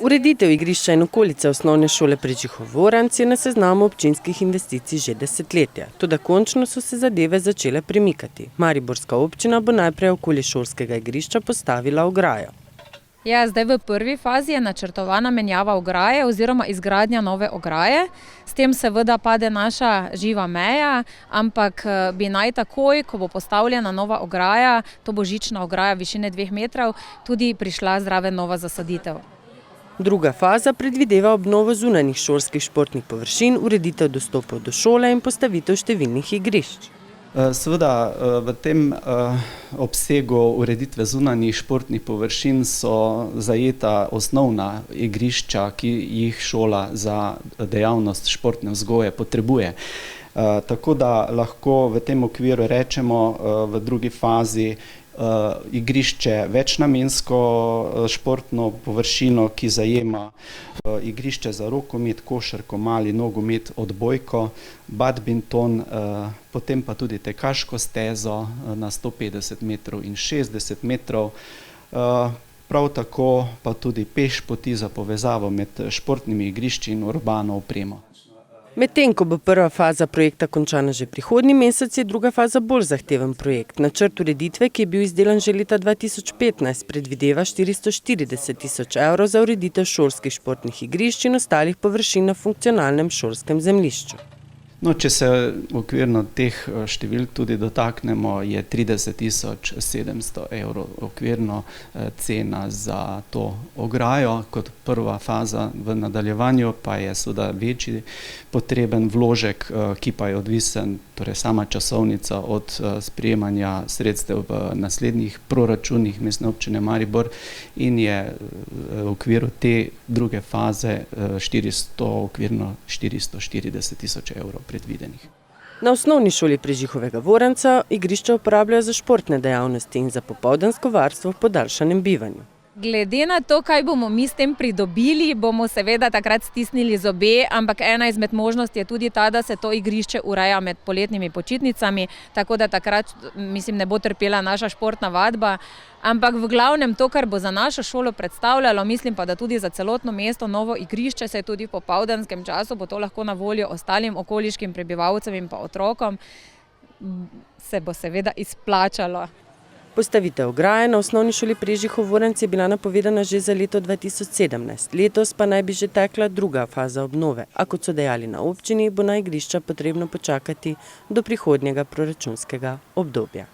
Ureditev igrišča in okolice osnovne šole Prežihov-Voranc je na seznamu občinskih investicij že desetletja. Toda končno so se zadeve začele premikati. Mariborska občina bo najprej okoli šolskega igrišča postavila ograjo. Ja, zdaj v prvi fazi je načrtovana menjava ograje oziroma izgradnja nove ograje. S tem seveda pade naša živa meja, ampak bi naj takoj, ko bo postavljena nova ograja, to bo žična ograja višine 2 metrov, tudi prišla zraven nova zasaditev. Druga faza predvideva obnovo zunanjih šolskih športnih površin, ureditev dostopov do šole in postavitev številnih igrišč. Seveda v tem obsegu ureditve zunanjih športnih površin so zajeta osnovna igrišča, ki jih šola za dejavnost športne vzgoje potrebuje. Tako da lahko v tem okviru rečemo v drugi fazi igrišče večnamensko športno površino, ki zajema igrišče za rokomet, košarko, mali nogomet, odbojko, badminton, potem pa tudi tekaško stezo na 150 metrov in 60 metrov, prav tako pa tudi pešpoti za povezavo med športnimi igrišči in urbano opremo. Medtem ko bo prva faza projekta končana že prihodnji mesec, je druga faza bolj zahteven projekt. Načrt ureditve, ki je bil izdelan že leta 2015, predvideva 440 tisoč evrov za ureditev šolskih športnih igrišč in ostalih površin na funkcionalnem šolskem zemljišču. No, če se okvirno teh številk tudi dotaknemo, je 30 700 evrov okvirno cena za to ograjo. Kot prva faza, v nadaljevanju pa je seveda večji potreben vložek, ki pa je odvisen, torej sama časovnica od sprejemanja sredstev v naslednjih proračunih Mestne občine Maribor in je v okviru te druge faze okvirno 440 tisoč evrov predvidenih. Na osnovni šoli Prežihovega Voranca igrišča uporabljajo za športne dejavnosti in za popoldansko varstvo v podaljšanem bivanju. Glede na to, kaj bomo mi s tem pridobili, bomo seveda takrat stisnili zobe, ampak ena izmed možnosti je tudi ta, da se to igrišče ureja med poletnimi počitnicami, tako da takrat, mislim, ne bo trpela naša športna vadba. Ampak v glavnem to, kar bo za našo šolo predstavljalo, mislim pa, da tudi za celotno mesto novo igrišče, se tudi v popoldanskem času bo to lahko na voljo ostalim okoliškim prebivalcem in pa otrokom, se bo seveda izplačalo. Postavitev ograje na osnovni šoli Prežihov-Voranc je bila napovedana že za leto 2017. Letos pa naj bi že tekla druga faza obnove, a kot so dejali na občini, bo na igrišča potrebno počakati do prihodnjega proračunskega obdobja.